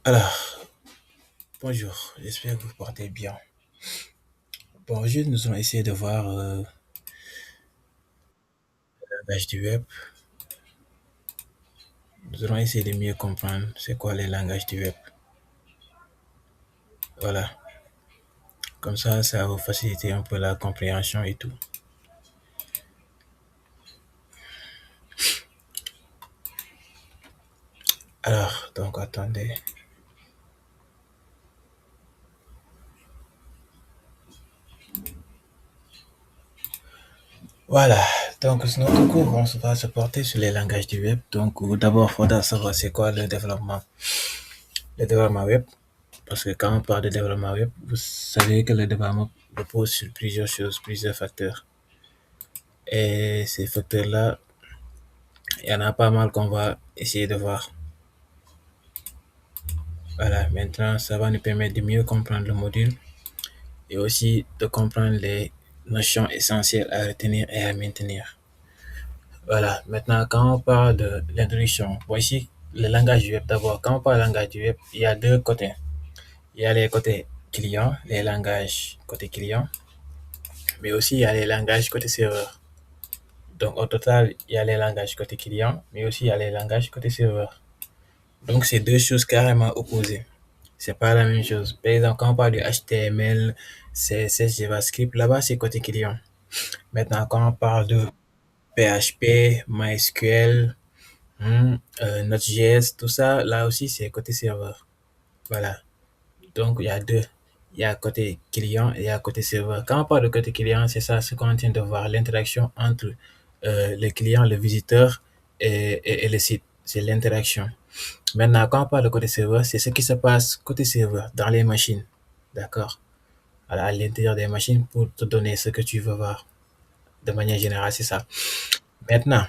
Alors, bonjour, j'espère que vous portez bien. Bon, aujourd'hui, nous allons essayer de voir le langage du web. Nous allons essayer de mieux comprendre c'est quoi les langages du web. Voilà, comme ça va vous faciliter un peu la compréhension et tout. Alors, donc attendez. Voilà, donc notre cours va se porter sur les langages du web. Donc, d'abord, il faudra savoir c'est quoi le développement web. Parce que quand on parle de développement web, vous savez que le développement repose sur plusieurs choses, plusieurs facteurs. Et ces facteurs-là, il y en a pas mal qu'on va essayer de voir. Voilà, maintenant, ça va nous permettre de mieux comprendre le module et aussi de comprendre les notions essentielles à retenir et à maintenir. Voilà, maintenant, quand on parle de l'introduction, voici le langage du web. D'abord, quand on parle de langage du web, il y a deux côtés. Il y a les côtés clients, les langages côté client, mais aussi il y a les langages côté serveur. Donc, au total, il y a les langages côté client, mais aussi il y a les langages côté serveur. Donc, c'est deux choses carrément opposées. C'est pas la même chose. Par exemple, quand on parle de HTML, CSS, JavaScript, là-bas, c'est côté client. Maintenant, quand on parle de PHP, MySQL, Node.js, tout ça, là aussi, c'est côté serveur. Voilà. Donc, il y a deux. Il y a côté client et il y a côté serveur. Quand on parle de côté client, c'est ça, ce qu'on tient de voir, l'interaction entre le client, le visiteur et le site. C'est l'interaction. Maintenant, quand on parle de côté serveur, c'est ce qui se passe côté serveur, dans les machines. D'accord? Voilà, à l'intérieur des machines pour te donner ce que tu veux voir. De manière générale, c'est ça. Maintenant,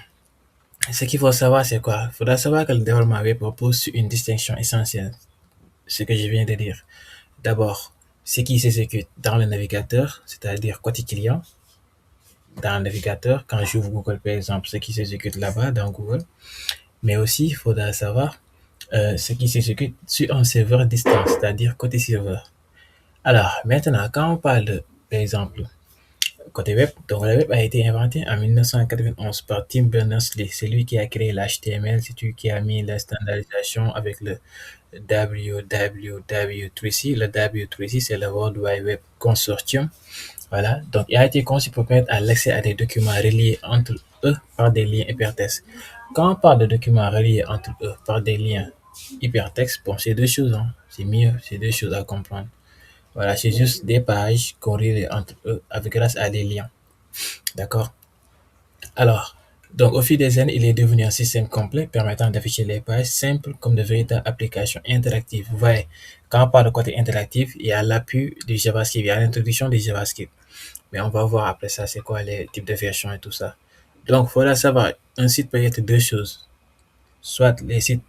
ce qu'il faut savoir, c'est quoi? Il faudra savoir que le développement web repose sur une distinction essentielle. Ce que je viens de dire. D'abord, ce qui s'exécute dans le navigateur, c'est-à-dire côté client, dans le navigateur, quand j'ouvre Google par exemple, ce qui s'exécute là-bas dans Google, mais aussi il faudra savoir ce qui s'exécute sur un serveur distant, c'est-à-dire côté serveur. Alors, maintenant, quand on parle de, par exemple, côté web, donc le web a été inventé en 1991 par Tim Berners-Lee. C'est lui qui a créé l'HTML, c'est lui qui a mis la standardisation avec le WWW3C. Le W3C, c'est le World Wide Web Consortium. Voilà, donc il a été conçu pour permettre l'accès à des documents reliés entre eux par des liens hypertextes. Quand on parle de documents reliés entre eux par des liens hypertextes, bon, c'est deux choses, hein. C'est mieux, c'est deux choses à comprendre. Voilà, c'est juste des pages qu'on relie entre eux avec grâce à des liens. D'accord? Alors, donc au fil des années, il est devenu un système complet permettant d'afficher les pages simples comme de véritables applications interactives. Vous voyez, quand on parle de côté interactif, il y a l'appui du JavaScript, il y a l'introduction du JavaScript. Mais on va voir après ça, c'est quoi les types de versions et tout ça. Donc, il faudra savoir, un site peut être deux choses. Soit les sites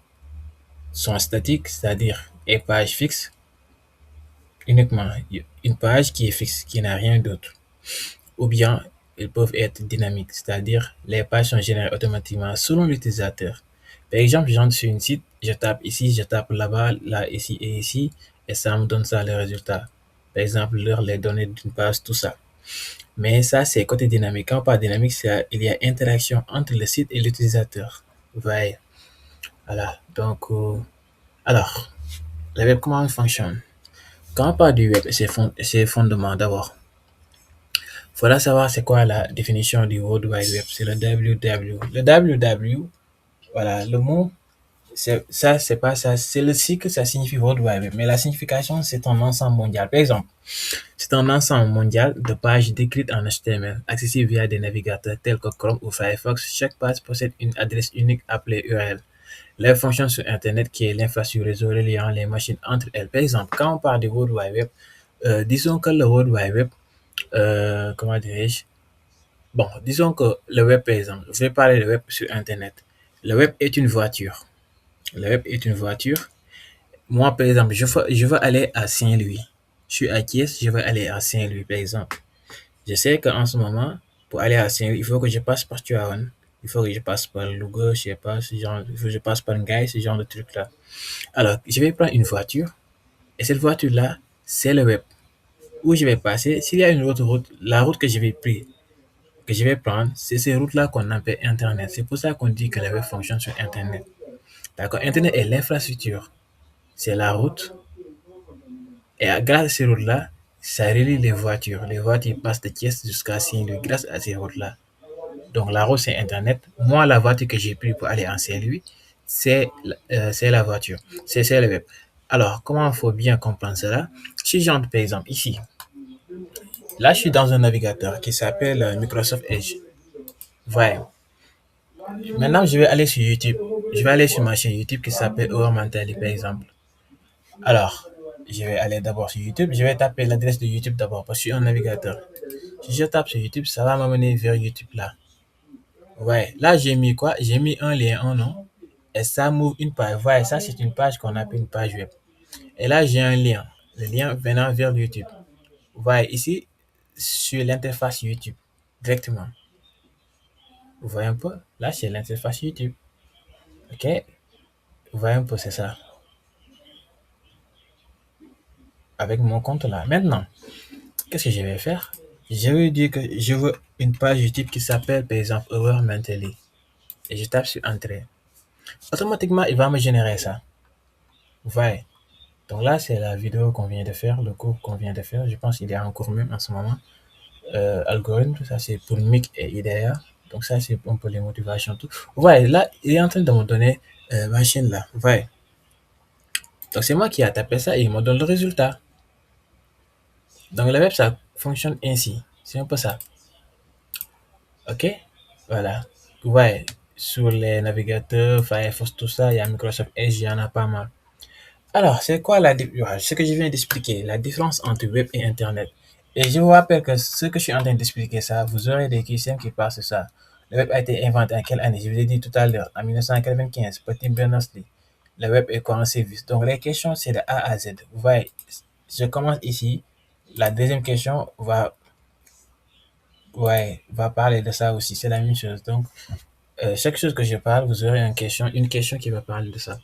sont statiques, c'est-à-dire une page fixe, uniquement une page qui est fixe, qui n'a rien d'autre. Ou bien ils peuvent être dynamiques, c'est-à-dire les pages sont générées automatiquement selon l'utilisateur. Par exemple, j'entre sur une site, je tape ici, je tape là-bas, là, ici, et ça me donne ça le résultat. Par exemple, l'heure, les données d'une page, tout ça. Mais ça, c'est côté dynamique. Quand on parle dynamique, il y a interaction entre le site et l'utilisateur. Vous voyez. Voilà. Donc, alors, le web, comment il fonctionne? Quand on parle du web et ses fondements, d'abord, il faudra savoir c'est quoi la définition du World Wide Web. C'est le WW. Le WW, voilà, le mot, c'est pas ça. C'est le cycle, ça signifie World Wide Web. Mais la signification, c'est un ensemble mondial. Par exemple, c'est un ensemble mondial de pages décrites en HTML, accessibles via des navigateurs tels que Chrome ou Firefox. Chaque page possède une adresse unique appelée URL. La fonction sur Internet qui est l'infrastructure réseau reliant les machines entre elles. Par exemple, quand on parle du World Wide Web, disons que le World Wide Web, comment dirais-je? Bon, disons que le web, par exemple, je vais parler de web sur Internet. Le web est une voiture. Le web est une voiture. Moi, par exemple, je veux aller à Saint-Louis. Je suis à Thiès, je veux aller à Saint-Louis, par exemple. Je sais qu'en ce moment, pour aller à Saint-Louis, il faut que je passe par Tuaon. Il faut que je passe par Louga, je sais pas, ce genre, il faut que je passe par Ngaï, ce genre de truc-là. Alors, je vais prendre une voiture, et cette voiture-là, c'est le web. Où je vais passer, s'il y a une autre route, la route que je vais prendre, c'est ces routes-là qu'on appelle Internet. C'est pour ça qu'on dit que le web fonctionne sur Internet. D'accord? Internet est l'infrastructure. C'est la route. Et grâce à ces routes-là, ça relie les voitures. Les voitures passent de Thiès jusqu'à Saint-Louis grâce à ces routes-là. Donc la route, c'est Internet. Moi, la voiture que j'ai prise pour aller en Saint-Louis, c'est la voiture. C'est le web. Alors, comment il faut bien comprendre cela? Si j'entre par exemple ici, là, je suis dans un navigateur qui s'appelle Microsoft Edge. Ouais. Maintenant, je vais aller sur YouTube. Je vais aller sur ma chaîne YouTube qui s'appelle Our Mentally, par exemple. Alors, je vais aller d'abord sur YouTube. Je vais taper l'adresse de YouTube d'abord parce que je suis un navigateur. Si je tape sur YouTube, ça va m'amener vers YouTube là. Ouais, là j'ai mis quoi? J'ai mis un lien, un nom. Et ça m'ouvre une page. Ouais, ça c'est une page qu'on appelle une page web. Et là j'ai un lien. Le lien venant vers YouTube. Ouais, ici, sur l'interface YouTube. Directement. Vous voyez un peu? Là c'est l'interface YouTube. Ok? Vous voyez un peu, c'est ça. Avec mon compte là. Maintenant, qu'est-ce que je vais faire? Je vais dire que je veux une page YouTube qui s'appelle par exemple Our Mentally. Et je tape sur Entrée. Automatiquement, il va me générer ça. Vous voyez? Donc là, c'est la vidéo qu'on vient de faire, le cours qu'on vient de faire. Je pense qu'il est en cours même en ce moment. Algorithme, ça c'est pour Mic et IDEA. Donc ça, c'est un peu les motivations, tout. Vous voyez, là, il est en train de me donner ma chaîne là. Vous voyez? Donc c'est moi qui ai tapé ça et il me donne le résultat. Donc le web, ça fonctionne ainsi. C'est un peu ça. OK? Voilà. Ouais, sur les navigateurs, Firefox, tout ça, il y a Microsoft Edge, il y en a pas mal. Alors, c'est quoi ce que je viens d'expliquer, la différence entre web et Internet. Et je vous rappelle que ce que je suis en train d'expliquer ça, vous aurez des questions qui passent sur ça. Le web a été inventé en quelle année? Je vous ai dit tout à l'heure, en 1995, par Tim Berners-Lee. Le web est quoi un service? Donc, les questions, c'est de A à Z. Vous voyez, je commence ici. La deuxième question va parler de ça aussi. C'est la même chose. Donc, chaque chose que je parle, vous aurez une question qui va parler de ça.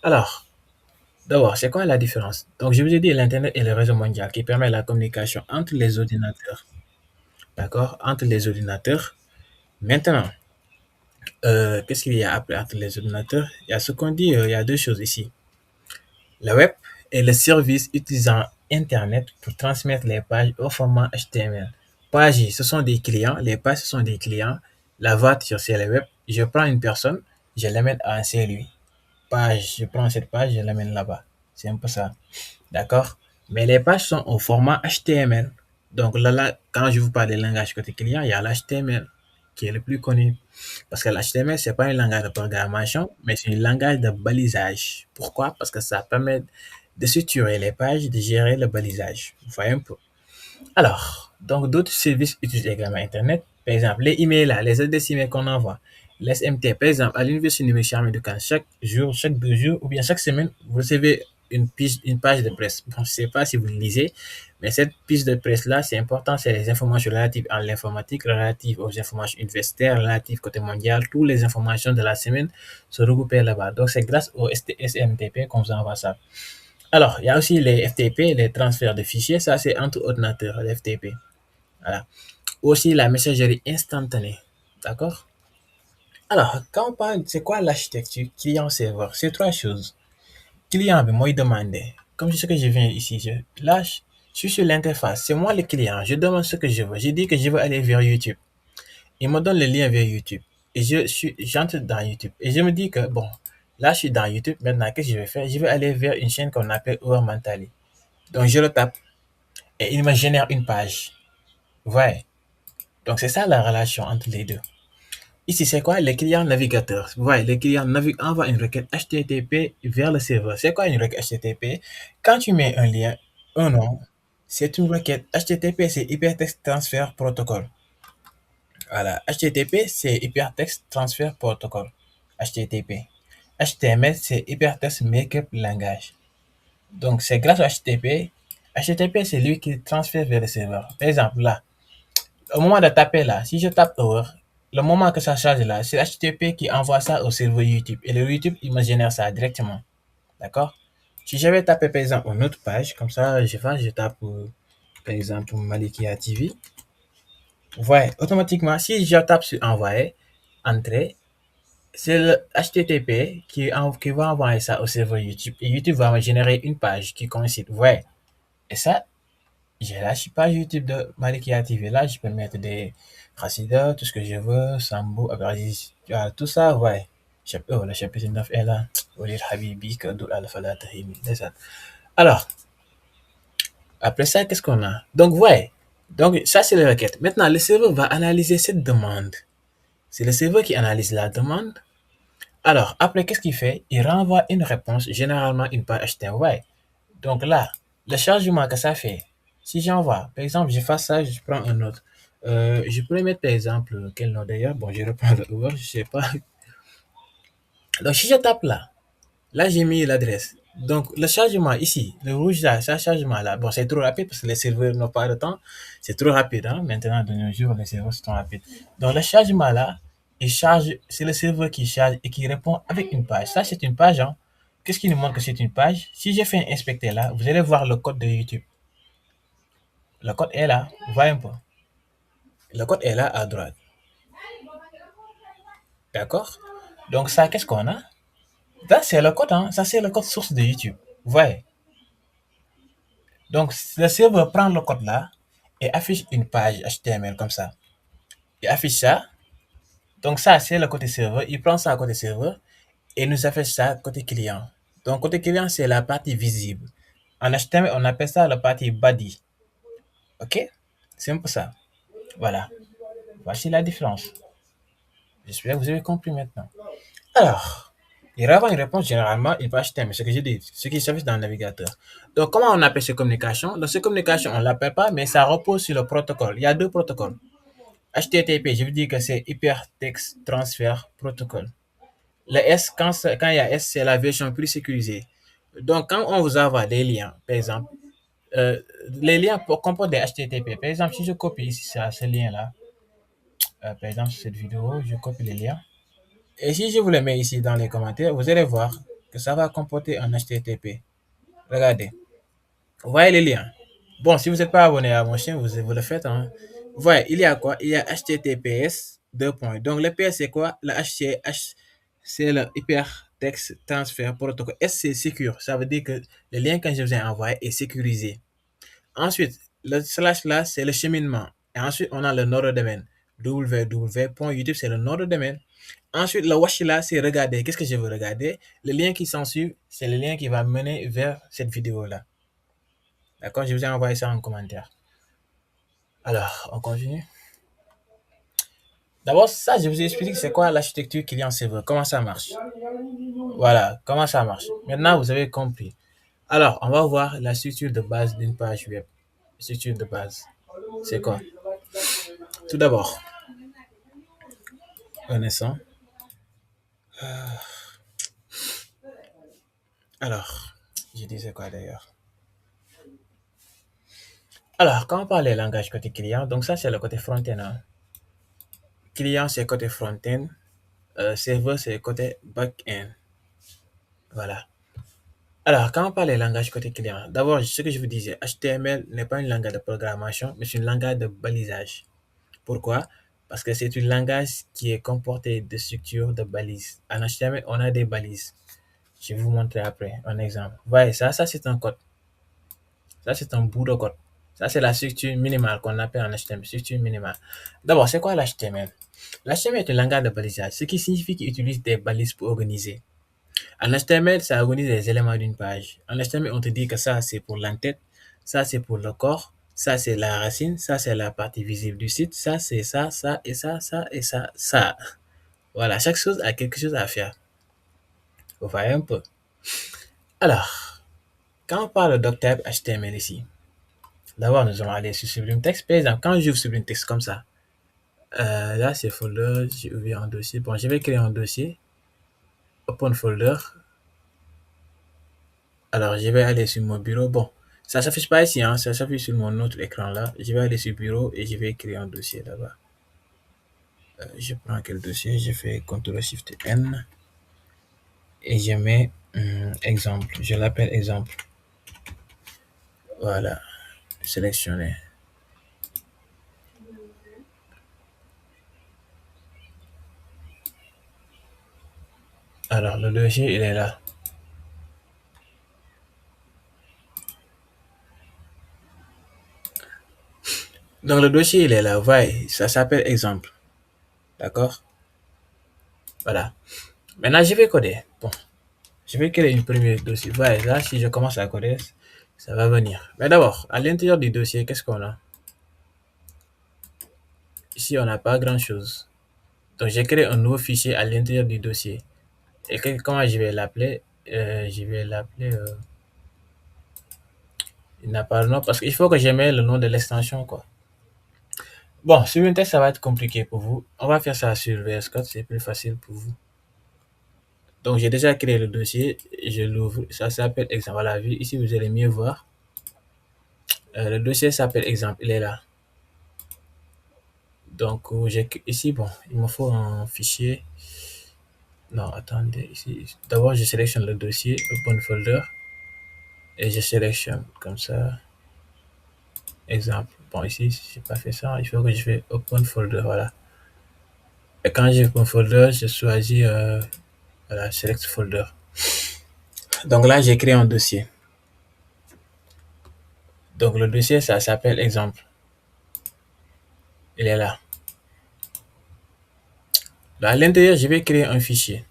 Alors, d'abord, c'est quoi la différence? Donc, je vous ai dit, l'Internet est le réseau mondial qui permet la communication entre les ordinateurs. D'accord? Entre les ordinateurs. Maintenant, qu'est-ce qu'il y a après entre les ordinateurs? Il y a ce qu'on dit, il y a deux choses ici. Le web est le service utilisant Internet pour transmettre les pages au format HTML. Pages, ce sont des clients. Les pages, ce sont des clients. La voiture, c'est le web. Je prends une personne, je l'amène à un CLU. Page, je prends cette page, je l'amène là-bas. C'est un peu ça. D'accord? Mais les pages sont au format HTML. Donc là, quand je vous parle des langages côté client, il y a l'HTML qui est le plus connu. Parce que l'HTML, c'est pas un langage de programmation, mais c'est un langage de balisage. Pourquoi? Parce que ça permet de structurer les pages, de gérer le balisage. Vous voyez un peu. Alors, donc d'autres services utilisent également Internet. Par exemple, les emails, là, les adresses emails qu'on envoie. Les SMT, par exemple, à l'Université numérique de Caen, chaque jour, chaque 2 jours ou bien chaque semaine, vous recevez une page de presse. Bon, je ne sais pas si vous le lisez, mais cette page de presse-là, c'est important, c'est les informations relatives à l'informatique, relatives aux informations universitaires, relatives côté mondial, toutes les informations de la semaine se regroupent là-bas. Donc, c'est grâce au SMTP qu'on vous envoie ça. Alors, il y a aussi les FTP, les transferts de fichiers, ça c'est entre ordinateurs, les FTP. Voilà. Aussi la messagerie instantanée. D'accord? Alors, quand on parle, c'est quoi l'architecture client-serveur? C'est trois choses. Client, ben, moi, il demande. Comme ce que je viens ici, là, je suis sur l'interface. C'est moi le client. Je demande ce que je veux. Je dis que je veux aller vers YouTube. Il me donne le lien vers YouTube. Et j'entre dans YouTube. Et je me dis que, bon, là, je suis dans YouTube. Maintenant, qu'est-ce que je vais faire? Je vais aller vers une chaîne qu'on appelle Our Mentally. Donc, je le tape. Et il me génère une page. Ouais. Donc, c'est ça la relation entre les deux. Ici, c'est quoi? Le client navigateur. Ouais, le client envoie une requête HTTP vers le serveur. C'est quoi une requête HTTP? Quand tu mets un lien, un nom, c'est une requête. HTTP, c'est Hypertext Transfer Protocol. Voilà. HTTP, c'est Hypertext Transfer Protocol. HTTP. HTML, c'est Hypertext Markup Language. Donc, c'est grâce au HTTP. HTTP, c'est lui qui transfère vers le serveur. Par exemple, là, au moment de taper là, si je tape over, le moment que ça charge là, c'est l'HTTP qui envoie ça au serveur YouTube. Et le YouTube, il me génère ça directement. D'accord? Si j'avais tapé par exemple une autre page, comme ça, je tape par exemple Malikia TV. Ouais, automatiquement, si je tape sur envoyer, entrer, c'est le HTTP qui va envoyer ça au serveur YouTube. Et YouTube va me générer une page qui coïncide. Ouais. Et ça, j'ai la page YouTube de Malikia TV. Là, je peux mettre des Racida, tout ce que je veux, Sambo, Abdelaziz, tout ça, ouais. Oh, le chapitre 9 est là. Walid Habibi, Kadou Al-Falah Tahimi. C'est ça. Alors, après ça, qu'est-ce qu'on a? Donc, ouais. Donc, ça, c'est la requête. Maintenant, le serveur va analyser cette demande. C'est le serveur qui analyse la demande. Alors, après, qu'est-ce qu'il fait? Il renvoie une réponse, généralement une page HTML. Ouais. Donc là, le chargement que ça fait, si j'envoie, par exemple, je fais ça, je prends un autre. Je pourrais mettre par exemple, quel nom d'ailleurs? Bon, je reprends le Word, je sais pas. Donc, si je tape là, là, j'ai mis l'adresse. Donc, le chargement ici, le rouge là, ce chargement là, bon, c'est trop rapide parce que les serveurs n'ont pas de temps. C'est trop rapide, hein. Maintenant, de nos jours, les serveurs sont rapides. Donc, le chargement là, il charge, c'est le serveur qui charge et qui répond avec une page. Ça, c'est une page, hein. Qu'est-ce qui nous montre que c'est une page? Si je fais un inspecter là, vous allez voir le code de YouTube. Le code est là, vous voyez un peu. Le code est là à droite. D'accord? Donc, ça, qu'est-ce qu'on a? Ça, c'est le code, hein. Ça, c'est le code source de YouTube. Vous voyez? Donc, le serveur prend le code là et affiche une page HTML comme ça. Il affiche ça. Donc, ça, c'est le côté serveur. Il prend ça côté serveur et nous affiche ça côté client. Donc, côté client, c'est la partie visible. En HTML, on appelle ça la partie body. OK? C'est un peu ça. Voilà. Voici la différence. J'espère que vous avez compris maintenant. Alors, il va y avoir une réponse généralement une page HTML, ce que j'ai dit, ce qui s'affiche dans le navigateur. Donc, comment on appelle ces communications? Dans ces communications, on ne l'appelle pas, mais ça repose sur le protocole. Il y a deux protocoles. HTTP, je veux dire que c'est Hypertext Transfer Protocol. Le S, quand il y a S, c'est la version plus sécurisée. Donc, quand on vous envoie des liens, par exemple, les liens comportent des HTTP. Par exemple, si je copie ici ce lien-là, par exemple, cette vidéo, je copie les liens. Et si je vous le mets ici dans les commentaires, vous allez voir que ça va comporter un HTTP. Regardez. Vous voyez les liens. Bon, si vous n'êtes pas abonné à mon chaîne, vous le faites, hein. Vous voyez, il y a quoi? Il y a HTTPS, deux points. Donc, le PS, c'est quoi? Le H, c'est le Hypertext Transfer Protocol. S, c'est secure. Ça veut dire que le lien que je vous ai envoyé est sécurisé. Ensuite, le slash là, c'est le cheminement. Et ensuite, on a le nom de domaine. www.youtube, c'est le nom de domaine. Ensuite, le watch là, c'est regarder. Qu'est-ce que je veux regarder? Le lien qui s'en suit, c'est le lien qui va mener vers cette vidéo-là. D'accord? Je vous ai envoyé ça en commentaire. Alors, on continue. D'abord, ça, je vous ai expliqué c'est quoi l'architecture client-serveur, comment ça marche. Voilà, comment ça marche. Maintenant, vous avez compris. Alors, on va voir la structure de base d'une page web. Structure de base, c'est quoi? Tout d'abord, un instant. Alors, je disais quoi d'ailleurs? Alors, quand on parle des langages côté client, donc ça, c'est le côté front-end, hein. Client, c'est côté front-end. Serveur, c'est côté back-end. Voilà. Alors, quand on parle des langages côté client, d'abord, ce que je vous disais, HTML n'est pas une langage de programmation, mais c'est une langage de balisage. Pourquoi? Parce que c'est une langage qui est comporté de structures de balises. En HTML, on a des balises. Je vais vous montrer après un exemple. Vous voyez, ça c'est un code. Ça, c'est un bout de code. Ça, c'est la structure minimale qu'on appelle en HTML, structure minimale. D'abord, c'est quoi l'HTML? L'HTML est un langage de balisage, ce qui signifie qu'il utilise des balises pour organiser. En HTML, ça organise les éléments d'une page. En HTML, on te dit que ça, c'est pour l'entête, ça, c'est pour le corps, ça, c'est la racine, ça, c'est la partie visible du site, ça, c'est ça et ça et ça. Voilà, chaque chose a quelque chose à faire. Vous voyez un peu. Alors, quand on parle de docteur HTML ici, d'abord, nous allons aller sur Sublime Text. Par exemple, quand j'ouvre Sublime Text comme ça, là, c'est folder, j'ai ouvert un dossier. Bon, je vais créer un dossier. Open folder. Alors, je vais aller sur mon bureau. Bon, ça ne s'affiche pas ici, hein, ça s'affiche sur mon autre écran là. Je vais aller sur bureau et je vais créer un dossier là-bas. Je prends quel dossier, je fais CTRL-SHIFT-N et je mets exemple. Je l'appelle exemple. Voilà, sélectionné. Alors, le dossier, il est là. Donc, le dossier, il est là. Voyez, ça s'appelle exemple. D'accord? Voilà. Maintenant, je vais coder. Bon, je vais créer une première dossier. Voyez, là, si je commence à coder, ça va venir. Mais d'abord, à l'intérieur du dossier, qu'est-ce qu'on a? Ici, on n'a pas grand-chose. Donc, j'ai créé un nouveau fichier à l'intérieur du dossier. Et comment je vais l'appeler? Je vais l'appeler. Il n'a pas le nom parce qu'il faut que je mette le nom de l'extension, quoi. Bon, sur une test, ça va être compliqué pour vous. On va faire ça sur VS Code, c'est plus facile pour vous. Donc, j'ai déjà créé le dossier, je l'ouvre, ça s'appelle exemple. Voilà, vu ici, vous allez mieux voir. Le dossier s'appelle exemple, il est là. Donc, ici, bon, il me faut un fichier. Non, attendez, ici, d'abord, je sélectionne le dossier, open folder, et je sélectionne comme ça, exemple. Bon, ici, si je n'ai pas fait ça, il faut que je fasse open folder, voilà. Et quand j'ai open folder, je choisis, voilà, select folder. Donc là, j'ai créé un dossier. Donc le dossier, ça s'appelle exemple. Il est là. À l'intérieur, je vais créer un fichier.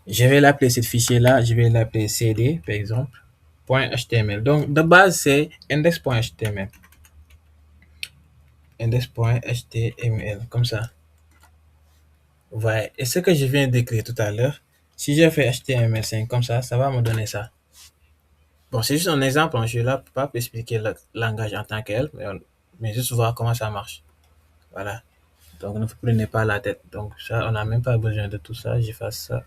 Je vais l'appeler ce fichier-là, je vais l'appeler cd, par exemple, .html. Donc de base, c'est index.html. Index.html, comme ça. Voilà. Et ce que je viens d'écrire tout à l'heure, si je fais HTML5 comme ça va me donner ça. Bon, c'est juste un exemple, je suis là pour pas expliquer le langage en tant qu'elle, mais juste voir comment ça marche. Voilà. Donc ne vous prenez pas la tête. Donc ça, on n'a même pas besoin de tout ça. J'efface ça.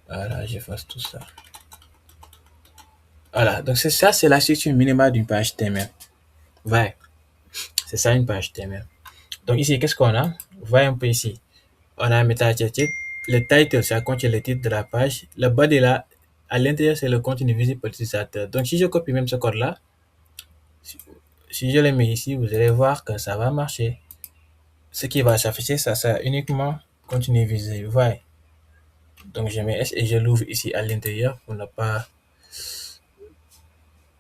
Voilà, j'efface tout ça. Voilà, donc c'est ça, c'est la structure minimale d'une page HTML. Ouais, c'est ça une page HTML. Donc ici, qu'est-ce qu'on a? Voyez un peu ici. On a un meta titre. Le title, ça contient le titre de la page. Le body là, à l'intérieur, c'est le contenu visible pour l'utilisateur. Donc si je copie même ce code-là, si je le mets ici, vous allez voir que ça va marcher. Ce qui va s'afficher, ça sera uniquement contenu visible. Ouais. Donc je mets S et je l'ouvre ici à l'intérieur pour ne pas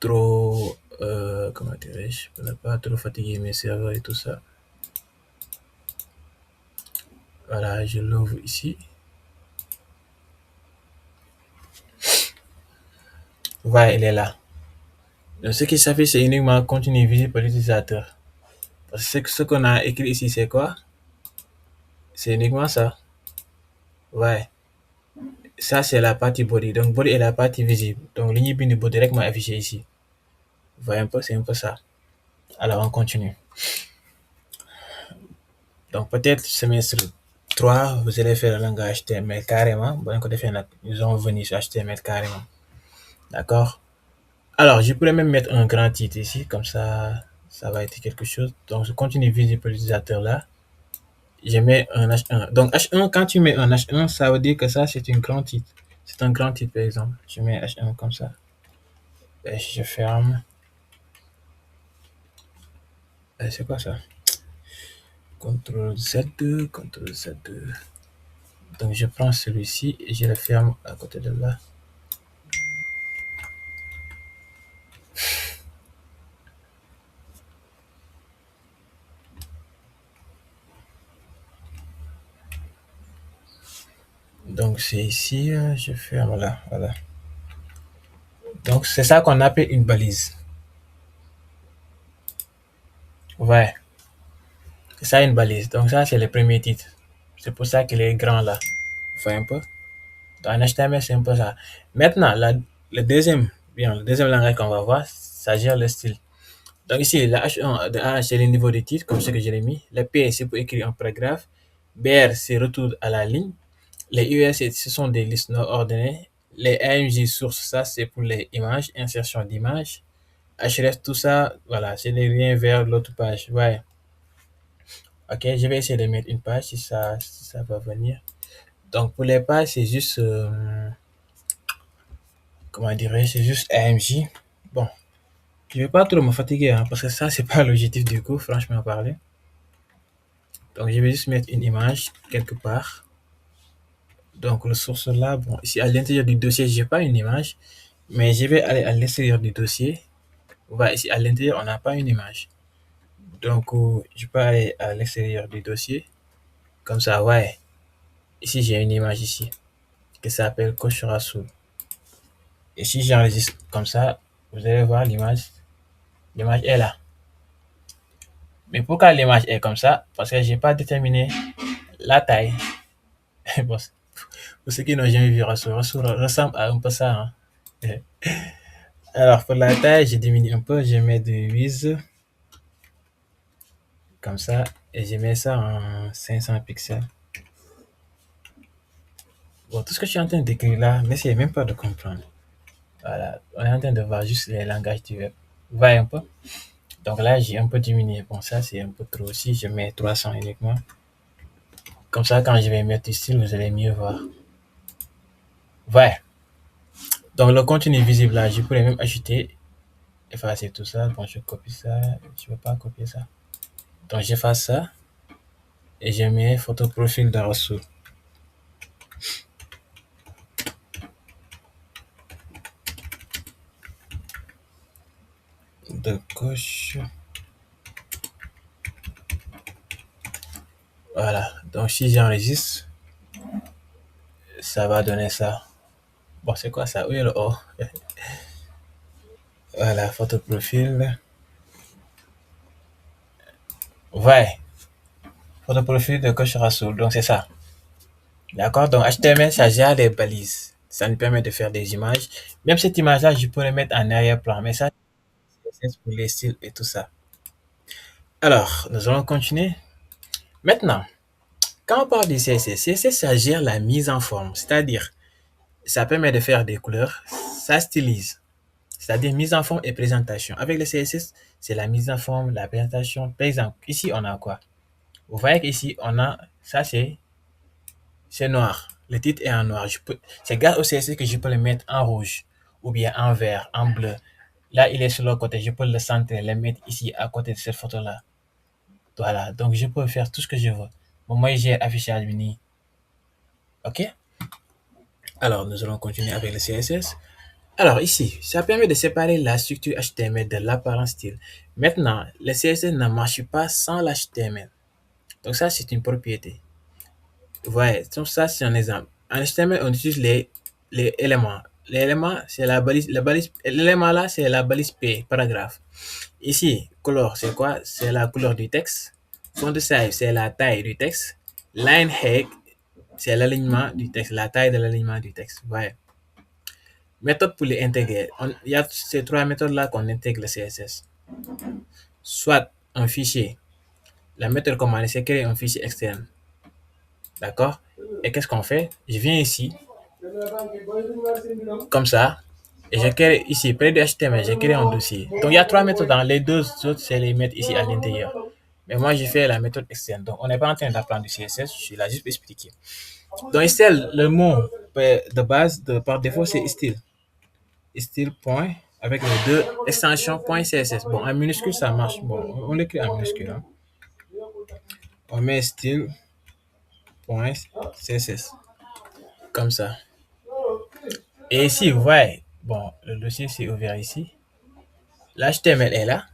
trop, comment dirais-je, pour ne pas trop fatiguer mes serveurs et tout ça. Voilà, je l'ouvre ici. Voilà, il est là. Donc ce qui s'affiche, c'est uniquement contenu visible pour l'utilisateur. Parce que ce qu'on a écrit ici, c'est quoi? C'est uniquement ça. Ouais. Ça, c'est la partie body. Donc, body est la partie visible. Donc, ligne du body directement affichée ici. Vous voyez un peu, c'est un peu ça. Alors, on continue. Donc, peut-être semestre 3, vous allez faire le langage HTML carrément. Bon, quand ils ont venu sur HTML carrément. D'accord? Alors, je pourrais même mettre un grand titre ici, comme ça va être quelque chose. Donc, je continue visible pour l'utilisateur là. Je mets un H1. Donc, H1, quand tu mets un H1, ça veut dire que ça, c'est un grand titre. C'est un grand titre, par exemple. Je mets H1 comme ça. Et je ferme. Et c'est quoi ça? CTRL Z, CTRL Z. Donc, je prends celui-ci et je le ferme à côté de là. Donc, c'est ici, je ferme là, voilà. Donc, c'est ça qu'on appelle une balise. Ouais, c'est ça une balise. Donc, ça, c'est le premier titre. C'est pour ça qu'il est grand là. Vous voyez un peu? Dans un HTML, c'est un peu ça. Maintenant, le deuxième langage qu'on va voir, ça gère le style. Donc ici, la H1 de A, c'est le niveau de titre, comme ce que j'ai mis. Le P, c'est pour écrire un paragraphe. BR, c'est retour à la ligne. Les US, ce sont des listes non ordonnées. Les AMJ sources, ça, c'est pour les images, insertion d'images. HRF, tout ça, voilà, c'est les liens vers l'autre page. Ouais. Ok, je vais essayer de mettre une page si ça va venir. Donc pour les pages, c'est juste, comment dirais-je, c'est juste AMJ. Bon, je vais pas trop me fatiguer hein, parce que ça, c'est pas l'objectif du coup, franchement parler. Donc je vais juste mettre une image quelque part. Donc le source là, bon, ici à l'intérieur du dossier, j'ai pas une image, mais je vais aller à l'extérieur du dossier. Voilà, ici à l'intérieur, on n'a pas une image. Donc je peux aller à l'extérieur du dossier. Comme ça, ouais. Ici, j'ai une image ici qui s'appelle Coach Rasoul. Et si j'enregistre comme ça, vous allez voir l'image. L'image est là. Mais pourquoi l'image est comme ça? Parce que j'ai pas déterminé la taille. Bon, pour ceux qui n'ont jamais vu Rasoul, Rasoul ressemble à un peu ça, hein. Alors, pour la taille, je diminue un peu. Je mets de 8 comme ça. Et je mets ça en 500 pixels. Bon, tout ce que je suis en train d'écrire là, n'essayez même pas de comprendre. Voilà, on est en train de voir juste les langages du web. Vous voyez un peu? Donc là, j'ai un peu diminué. Bon, ça, c'est un peu trop aussi. Je mets 300 uniquement. Comme ça, quand je vais mettre ici, vous allez mieux voir. Ouais. Donc le contenu visible là, je pourrais même ajouter, effacer tout ça. Bon, je copie ça. Je ne veux pas copier ça. Donc j'efface ça et je mets photo profil de Rasoul. De gauche. Voilà. Donc si j'enregistre, ça va donner ça. Bon, c'est quoi ça? Oui, le O. Voilà, photo profil. Ouais. Photo profil de coach Rasoul. Donc c'est ça. D'accord? Donc HTML, ça gère les balises. Ça nous permet de faire des images. Même cette image-là, je pourrais mettre en arrière-plan. Mais ça, c'est pour les styles et tout ça. Alors, nous allons continuer. Maintenant, quand on parle du CSS, CSS, ça gère la mise en forme. C'est-à-dire, ça permet de faire des couleurs. Ça stylise. C'est-à-dire mise en forme et présentation. Avec le CSS, c'est la mise en forme, la présentation. Par exemple, ici, on a quoi? Vous voyez qu'ici, on a, ça c'est noir. Le titre est en noir. C'est grâce au CSS que je peux le mettre en rouge ou bien en vert, en bleu. Là, il est sur le côté. Je peux le centrer, le mettre ici à côté de cette photo-là. Voilà. Donc, je peux faire tout ce que je veux. Bon, moi, j'ai affichage mini. OK? Alors, nous allons continuer avec le CSS. Alors, ici, ça permet de séparer la structure HTML de l'apparence style. Maintenant, le CSS ne marche pas sans l'HTML. Donc, ça, c'est une propriété. Ouais, donc ça c'est un exemple. En HTML, on utilise les éléments. L'élément, c'est la balise, l'élément là, c'est la balise P, paragraphe. Ici, color, c'est quoi? C'est la couleur du texte. Font size, c'est la taille du texte. Line height, c'est l'alignement du texte, la taille de l'alignement du texte. Ouais. Méthode pour les intégrer. Il y a ces trois méthodes là qu'on intègre le CSS. Soit un fichier. La méthode commandée, c'est créer un fichier externe. D'accord? Et qu'est-ce qu'on fait? Je viens ici, comme ça, et je crée ici, près de HTML, j'ai créé un dossier. Donc, il y a trois méthodes. Dans les deux autres, c'est les mettre ici à l'intérieur. Mais moi, j'ai fait la méthode externe. Donc, on n'est pas en train d'apprendre du CSS, je suis là juste pour expliquer. Donc, ici, le mot de base, par défaut, c'est style. Style point, avec les deux extensions point CSS. Bon, en minuscule, ça marche. Bon, on l'écrit en minuscule. Hein. On met style point CSS. Comme ça. Et ici, vous voyez, bon, le dossier s'est ouvert ici. L'HTML est là.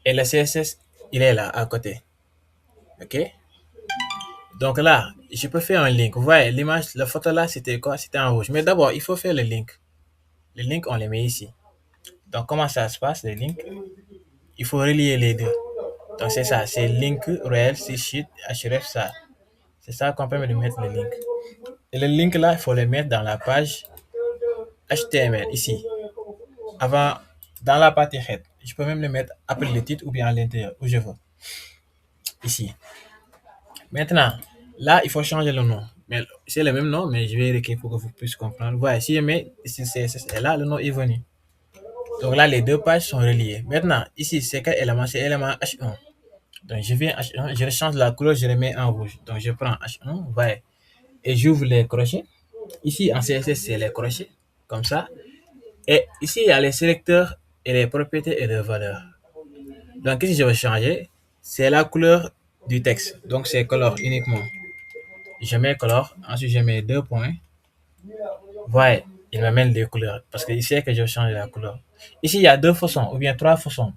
Et le CSS, il est là, à côté. OK? Donc là, je peux faire un link. Vous voyez, l'image, la photo là, c'était quoi? C'était en rouge. Mais d'abord, il faut faire le link. Le link, on les met ici. Donc, comment ça se passe, le link? Il faut relier les deux. Donc, c'est ça. C'est link réel, c'est sheet, href, ça. C'est ça qu'on permet de mettre le link. Et le link là, il faut le mettre dans la page HTML, ici. Avant, dans la partie head. Je peux même le mettre après le titre ou bien à l'intérieur, où je veux. Ici. Maintenant, là, il faut changer le nom. Mais c'est le même nom, mais je vais réécrire pour que vous puissiez comprendre. Voilà, si je mets ici CSS, et là, le nom est venu. Donc là, les deux pages sont reliées. Maintenant, ici, c'est quel élément? C'est l'élément H1. Donc, je viens H1, je change la couleur, je le mets en rouge. Donc, je prends H1, ouais, et j'ouvre les crochets. Ici, en CSS, c'est les crochets, comme ça. Et ici, il y a les sélecteurs et les propriétés et les valeurs. Donc, qu'est-ce que je vais changer? C'est la couleur du texte. Donc, c'est color uniquement. Je mets color, ensuite je mets deux points. Voilà, il m'amène les couleurs parce qu'il sait que je change la couleur. Ici, il y a deux façons ou bien trois façons.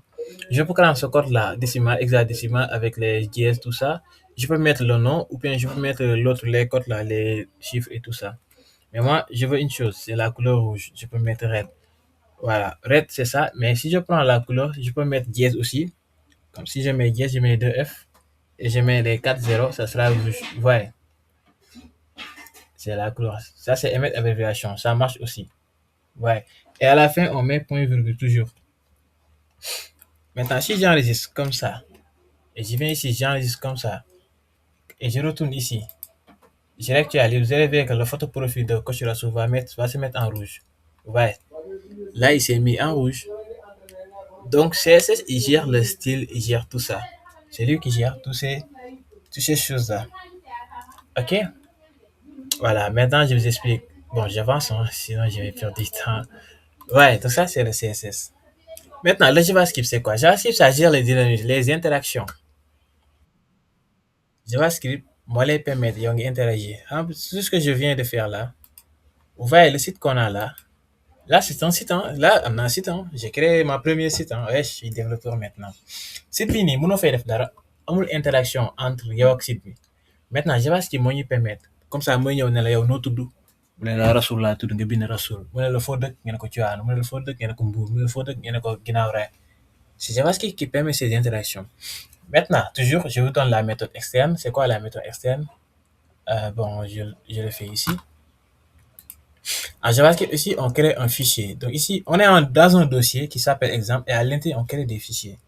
Je peux prendre ce code-là, décimal, hexadécimal avec les dièses, tout ça. Je peux mettre le nom ou bien je peux mettre l'autre, les codes là, les chiffres et tout ça. Mais moi, je veux une chose, c'est la couleur rouge. Je peux mettre red. Voilà, red c'est ça. Mais si je prends la couleur, je peux mettre dièse aussi. Comme si je mets dièse, je mets deux F et je mets les 4 zéros, ça sera rouge. Ouais, c'est la couleur. Ça, c'est émettre abréviation. Ça marche aussi. Ouais. Et à la fin, on met point virgule toujours. Maintenant, si j'enregistre comme ça, et je viens ici, j'enregistre comme ça, et je retourne ici, je réactualise, vous allez voir que le photo profil de Coach Rassou va se mettre en rouge. Ouais. Là, il s'est mis en rouge. Donc, CSS, il gère le style, il gère tout ça. C'est lui qui gère toutes ces choses-là. OK? Voilà. Maintenant, je vous explique. Bon, j'avance, hein, sinon je vais perdre du temps. Ouais, tout ça, c'est le CSS. Maintenant, le JavaScript, c'est quoi? JavaScript, ça gère les dynamiques, les interactions. JavaScript, moi, les permettre d'interagir. Tout ce que je viens de faire là, vous voyez le site qu'on a là. Là, c'est un site. Hein. Là, on a un site. Hein. J'ai créé ma premier site. Hein. Ouais, je suis développeur maintenant. Site bi nii mënoo fay def dara amul interaction entre yow ak site bi maintenant JavaScript moo ñuy permettre comme ça mooy ñëw ne la yow noo tudd mu ne la Rasoul laa tudd nga bind Rasoul mu ne la foo dëkk nga ne ko Tivaouane mu ne la foo dëkk nga ne ko Mbour mu ne la foo dëkk nga ne ko Guinaw Rail c'est JavaScript qui permet ces interactions. Maintenant, toujours, je vous donne la méthode externe. C'est quoi la méthode externe? Bon, je le fais ici. En JavaScript, ici, on crée un fichier. Donc ici, on est dans un dossier qui s'appelle exemple et à l'intérieur, on crée des fichiers.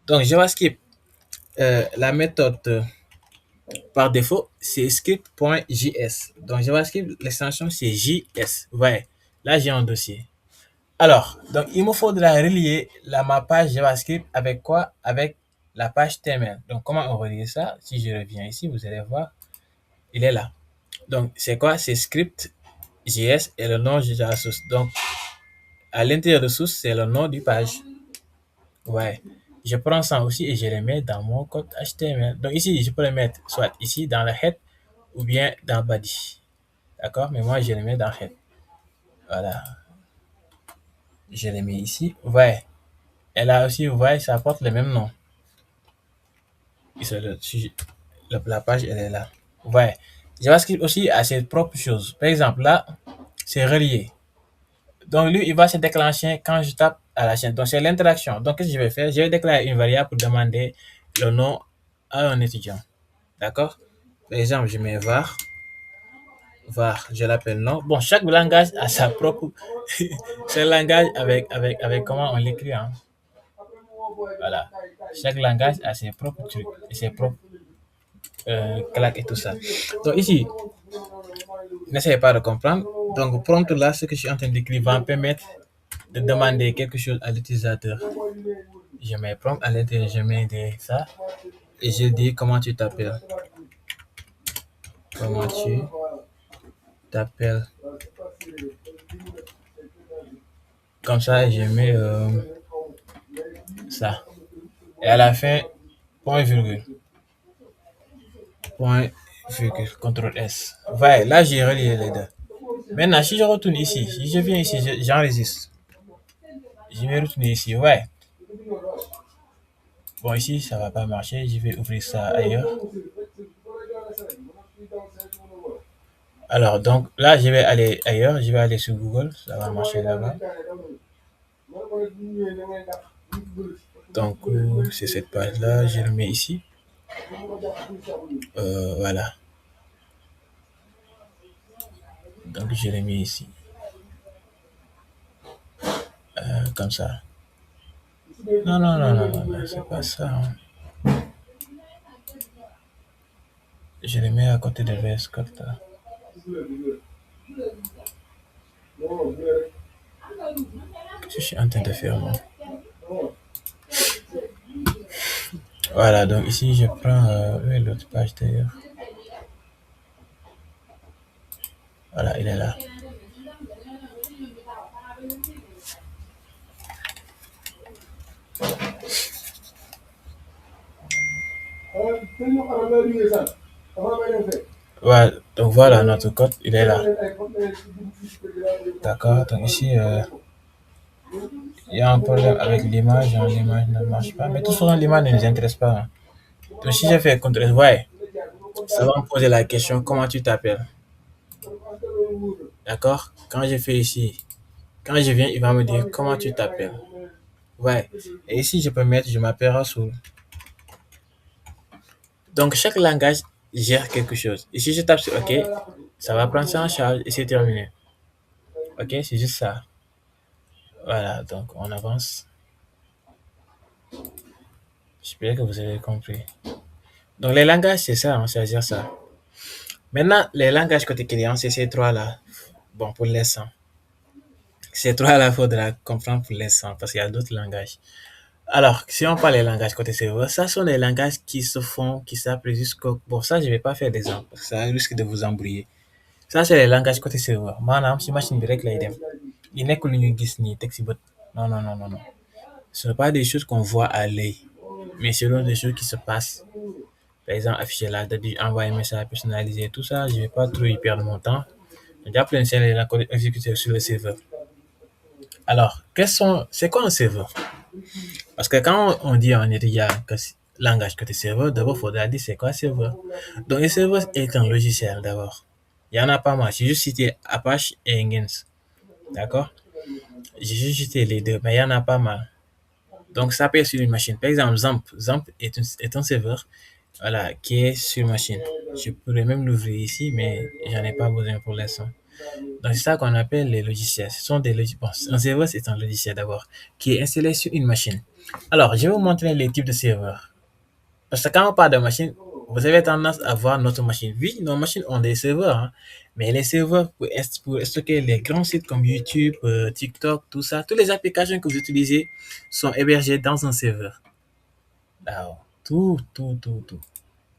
Donc JavaScript, la méthode par défaut, c'est script.js. Donc JavaScript, l'extension, c'est JS. Ouais, là, j'ai un dossier. Alors, donc il me faudra relier ma page JavaScript avec quoi? Avec la page HTML. Donc comment on relie ça? Si je reviens ici, vous allez voir, il est là. Donc c'est quoi? C'est script.js et le nom de la source. Donc à l'intérieur de source, c'est le nom du page. Ouais. Je prends ça aussi et je le mets dans mon code HTML. Donc ici, je peux le mettre soit ici dans le head ou bien dans body. D'accord? Mais moi, je le mets dans head. Voilà. Je le mets ici. Ouais. Et là aussi, vous voyez, ça porte le même nom. La page, elle est là. Ouais. JavaScript aussi a ses propres choses. Par exemple, là, c'est relié. Donc, lui, il va se déclencher quand je tape à la chaîne. Donc, c'est l'interaction. Donc, qu'est-ce que je vais faire? Je vais déclarer une variable pour demander le nom à un étudiant. D'accord? Par exemple, je mets var, je l'appelle nom. Bon, chaque langage a sa propre. Chaque langage avec comment on l'écrit. Hein. Voilà. Chaque langage a ses propres trucs et ses propres claques et tout ça. Donc, ici, n'essayez pas de comprendre. Donc, prompt là, ce que je suis en train d'écrire va me permettre de demander quelque chose à l'utilisateur. Je mets prompt à l'intérieur, je mets ça et je dis comment tu t'appelles. Comment tu t'appelles. Comme ça, je mets ça. Et à la fin, point virgule. Point virgule. CTRL S. Voilà, là, j'ai relié les deux. Maintenant, si je retourne ici, si je viens ici, j'enregistre. Je vais retourner ici, ouais. Bon, ici, ça va pas marcher. Je vais ouvrir ça ailleurs. Alors, donc là, je vais aller ailleurs. Je vais aller sur Google. Ça va marcher là-bas. Donc, c'est cette page-là. Je le mets ici. Voilà. Donc, je l'ai mis ici. Comme ça. Non, non, non, non, non, non, c'est pas ça. Hein. Je le mets à côté de VS Code là. Qu'est-ce que je suis en train de faire moi? Voilà, donc ici je prends où est l'autre page d'ailleurs. Voilà, il est là. Ouais, donc voilà, notre code, il est là. D'accord, donc ici, il y a un problème avec l'image, hein, l'image ne marche pas. Mais tout souvent, l'image ne nous intéresse pas, hein. Donc si j'ai fait CTRL, ouais, ça va me poser la question, comment tu t'appelles? D'accord? Quand je fais ici, quand je viens, il va me dire, comment tu t'appelles? Ouais. Et ici, je peux mettre, je m'appelle Rasoul. Donc, chaque langage gère quelque chose. Ici, je tape sur OK, ça va prendre ça en charge et c'est terminé. OK, c'est juste ça. Voilà, donc on avance. J'espère que vous avez compris. Donc, les langages, c'est ça, on sait dire ça. Maintenant, les langages côté client, c'est ces trois-là. Bon, pour l'instant. Ces trois-là, il faudra comprendre pour l'instant parce qu'il y a d'autres langages. Alors, si on parle des langages côté serveur, ça sont des langages qui se font, qui s'appellent jusqu'au... Bon, ça, je ne vais pas faire d'exemple parce que ça risque de vous embrouiller. Ça, c'est les langages côté serveur. Maanaam, si machine bi rek lay dem. Il nekk lu ñu gis nii teg si bët. Non, non, non, non, non. Ce ne sont pas des choses qu'on voit à l'œil, mais selon des choses qui se passent. Par exemple, afficher la date, envoyer un message personnalisé, tout ça, je ne vais pas trop y perdre mon temps. J'ai appelé la code exécuteur sur le serveur. Alors, c'est quoi un serveur? Parce que quand on dit en RIA que langage côté serveur, d'abord, il faudra dire c'est quoi serveur. Donc, un serveur est un logiciel d'abord. Il y en a pas mal. J'ai juste cité Apache et Nginx. D'accord? J'ai juste cité les deux, mais il y en a pas mal. Donc, ça peut être sur une machine. Par exemple, Zamp. Zamp est un serveur voilà, qui est sur machine. Je pourrais même l'ouvrir ici, mais j'en ai pas besoin pour l'instant. Donc, c'est ça qu'on appelle les logiciels. Ce sont des logiciels. Bon, un serveur, c'est un logiciel d'abord, qui est installé sur une machine. Alors, je vais vous montrer les types de serveurs. Parce que quand on parle de machine, vous avez tendance à voir notre machine. Oui, nos machines ont des serveurs, hein, mais les serveurs pour stocker les grands sites comme YouTube, TikTok, tout ça, toutes les applications que vous utilisez sont hébergées dans un serveur. Alors, tout, tout, tout, tout.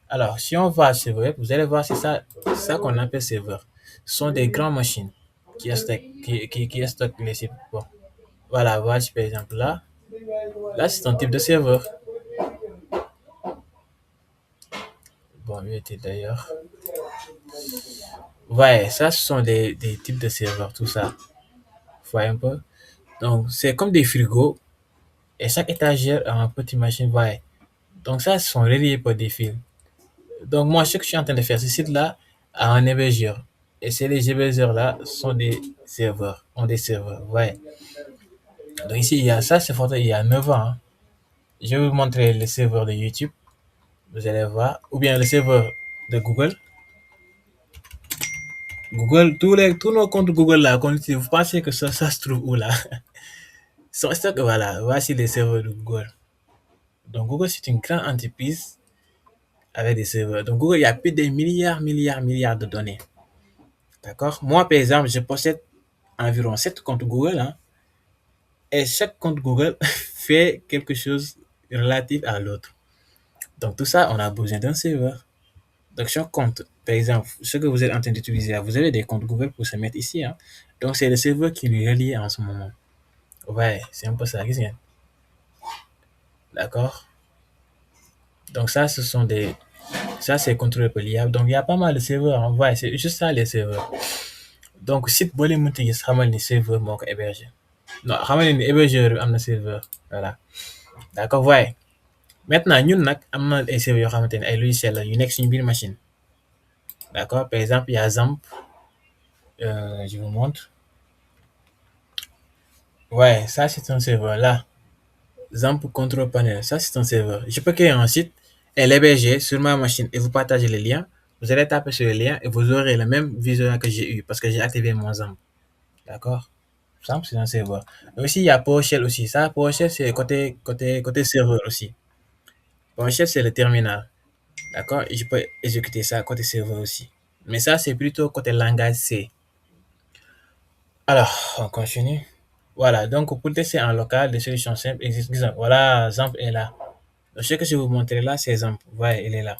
Alors, si on va sur web, vous allez voir, c'est ça qu'on appelle serveur. Ce sont des grandes machines qui stockent les sites. Bon, voilà, voilà, par exemple, là, c'est un type de serveur. Bon, il était d'ailleurs. Ouais, ça, ce sont des types de serveurs, tout ça. Vous voyez un peu? Donc, c'est comme des frigos et chaque étagère a un petit machine, ouais. Donc, ça, ce sont reliés par des fils. Donc, moi, ce que je suis en train de faire, ce site-là a un hébergeur. Et ces les hébergeurs-là sont des serveurs, ont des serveurs, ouais. Donc, ici, il y a ça, c'est photo, il y a 9 ans, hein. Je vais vous montrer le serveur de YouTube, vous allez voir, ou bien le serveur de Google. Google, tous nos comptes Google là, qu'on utilise, vous pensez que ça se trouve où là? Son stock, voilà, voici les serveurs de Google. Donc, Google, c'est une grande entreprise avec des serveurs. Donc, Google, il y a plus de milliards de données. D'accord? Moi, par exemple, je possède environ 7 comptes Google, hein, et chaque compte Google fait quelque chose relatif à l'autre. Donc, tout ça, on a besoin d'un serveur. Donc, chaque compte, par exemple, ce que vous êtes en train d'utiliser, vous avez des comptes Google pour se mettre ici, hein. Donc, c'est le serveur qui lui relie en ce moment. Ouais, c'est un peu ça, qu'est-ce qu'il y a? D'accord? Donc, ça, ce sont des. Ça, c'est contrôlé par l'IA. Donc, il y a pas mal de serveurs. Hein. Ouais, c'est juste ça, les serveurs. Donc, site boo leen mënti gis xamal ni serveur moo ko hébergé. Non, xamal ni hébergeur bi am na serveur. Voilà. D'accord, ouais. Maintenant, ñun nag am na ay serveurs yoo xamante ne ay logiciels la yu nekk suñu biir machine. D'accord? Par exemple, il y a Zamp. Je vous montre. Ouais, ça, c'est un serveur là. Zamp Control Panel. Ça, c'est un serveur. Je peux créer un site et l'héberger sur ma machine et vous partagez les liens. Vous allez taper sur le lien et vous aurez le même visuel que j'ai eu parce que j'ai activé mon Zamp. D'accord? Zamp, c'est un serveur. Et aussi, il y a PowerShell aussi. Ça, PowerShell, c'est côté serveur aussi. PowerShell, c'est le terminal. D'accord? Et je peux exécuter ça côté serveur aussi. Mais ça, c'est plutôt côté langage C. Alors, on continue. Voilà, donc pour tester en local, des solutions simples existent. Voilà, Zamp est là. Donc, ce que je vais vous montrer là, c'est exemple. Vous voyez, il est là.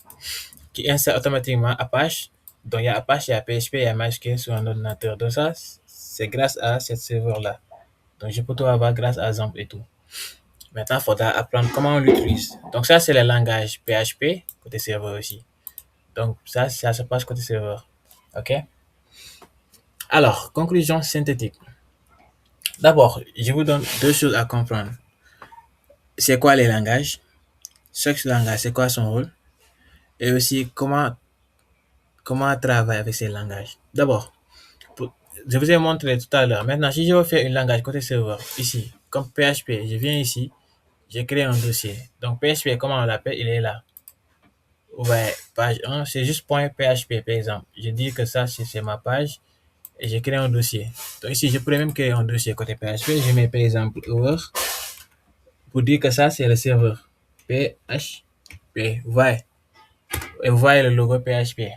Qui installe automatiquement Apache. Donc, il y a Apache, il y a PHP, il y a MySQL sur un ordinateur. Donc, ça, c'est grâce à cette serveur-là. Donc, je peux tout avoir grâce à Zamp et tout. Maintenant, il faudra apprendre comment on l'utilise. Donc, ça, c'est le langage PHP, côté serveur aussi. Donc, ça se passe côté serveur. OK? Alors, conclusion synthétique. D'abord, je vous donne deux choses à comprendre. C'est quoi les langages? Chaque langage, c'est quoi son rôle? Et aussi, comment travailler avec ces langages. D'abord, je vous ai montré tout à l'heure. Maintenant, si je veux faire un langage côté serveur, ici, comme PHP, je viens ici, je crée un dossier. Donc, PHP, comment on l'appelle? Il est là. Ouais, page 1, c'est juste .php, par exemple. Je dis que ça, c'est ma page et je crée un dossier. Donc, ici, je pourrais même créer un dossier côté PHP. Je mets, par exemple, hour pour dire que ça, c'est le serveur. PHP. Vous voyez? Et vous voyez le logo PHP.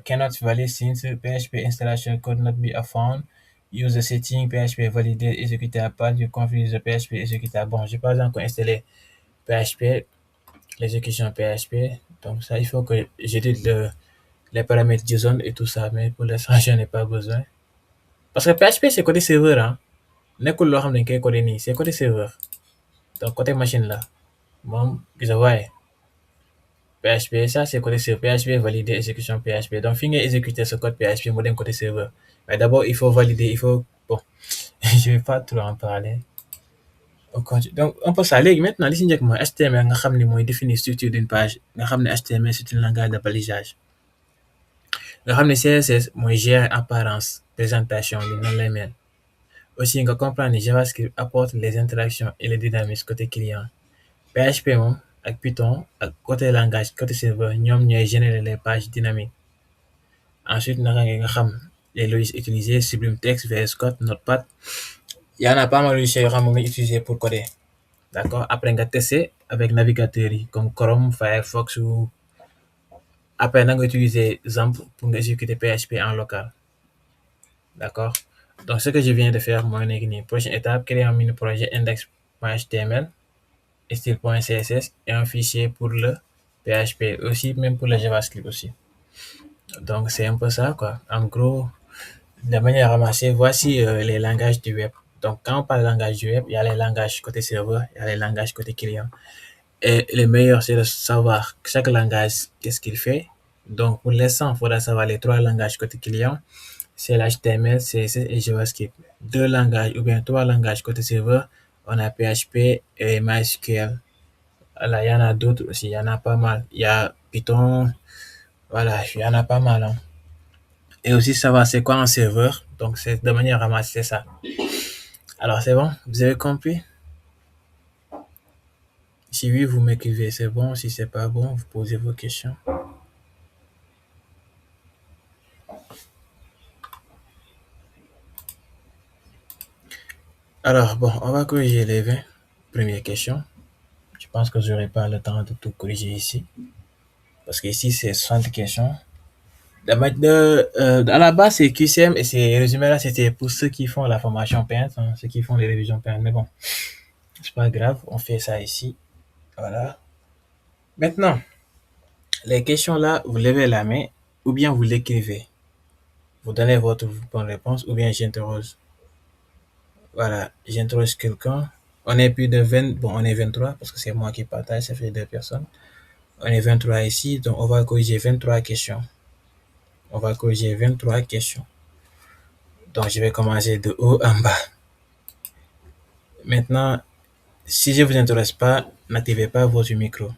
Cannot valid since PHP installation could not be found. User setting PHP validé, exécutable pas du config de PHP exécutable. Bon, j'ai pas encore installé PHP, l'exécution PHP. Donc ça, il faut que j'édite les paramètres JSON et tout ça, mais pour l'instant, je n'ai pas besoin. Parce que PHP, c'est côté serveur, hein. Nekkul loo xam ne dañ koy codé nii, c'est côté serveur. Donc côté machine là, moom gis nga waaye PHP, ça c'est côté serveur. PHP valider exécution PHP. Donc, fi ngay exécuter ce code PHP mu dem côté serveur. Mais d'abord, il faut valider, il faut. Bon, je vais pas trop en parler. On continue. Donc, on passe à léegi maintenant li si njëkk mooy HTML nga xam ne mooy définir structure d'une page. Nga xam ne HTML c'est un langage de balisage. Nga xam ne CSS mooy gérer apparence, présentation bi noonu lay mel. Aussi nga comprendre ne JavaScript apporte les interactions et le dynamisme côté client. PHP moom ak Python ak côté langage côté serveur ñoom ñooy générer les pages dynamiques. Ensuite, nga xam les logiciels utilisés, Sublime Text, VS Code, Notepad. Il y en a pas mal de logiciels yoo xam ne nga utiliser pour coder. D'accord? Après, nga tester avec navigateur comme Chrome, Firefox ou après, nga utiliser Xampp pour exécuter PHP en local. D'accord? Donc, ce que je viens de faire, moi, prochaine étape, créer un mini projet index.html, style.css et un fichier pour le PHP aussi, même pour le JavaScript aussi. Donc, c'est un peu ça, quoi. En gros, de manière ramassée, voici les langages du web. Donc, quand on parle de langage du web, il y a les langages côté serveur, il y a les langages côté client. Et le meilleur, c'est de savoir chaque langage, qu'est-ce qu'il fait. Donc, pour l'instant, il faudra savoir les trois langages côté client. C'est l'HTML, CSS et JavaScript. Deux langages ou bien trois langages côté serveur. On a PHP et MySQL. Voilà, il y en a d'autres aussi, il y en a pas mal. Il y a Python, voilà, il y en a pas mal. Hein. Et aussi savoir c'est quoi un serveur. Donc, c'est de manière ramassée ça. Alors, c'est bon? Vous avez compris? Si oui, vous m'écrivez, c'est bon. Si c'est pas bon, vous posez vos questions. Alors, bon, on va corriger les 20 premières questions. Je pense que je n'aurai pas le temps de tout corriger ici. Parce qu'ici, c'est 60 questions. À la base, c'est QCM et ces résumés-là, c'était pour ceux qui font la formation payante, hein, ceux qui font les révisions payantes. Mais bon, c'est pas grave, on fait ça ici. Voilà. Maintenant, les questions là, vous levez la main ou bien vous l'écrivez. Vous donnez votre bonne réponse ou bien j'interroge. Voilà, j'interroge quelqu'un. On est plus de 20, bon, on est 23 parce que c'est moi qui partage, ça fait deux personnes. On est 23 ici, donc on va corriger 23 questions. On va corriger 23 questions. Donc, je vais commencer de haut en bas. Maintenant, si je ne vous intéresse pas, n'activez pas votre micro.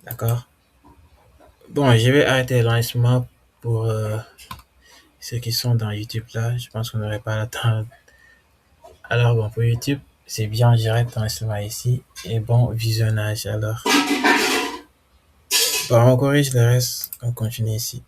D'accord? Bon, je vais arrêter l'enregistrement pour ceux qui sont dans YouTube là. Je pense qu'on n'aurait pas le temps. Alors, bon, pour YouTube, c'est bien, j'arrête l'enregistrement ici. Et bon visionnage alors. Bon, on corrige le reste. On continue ici.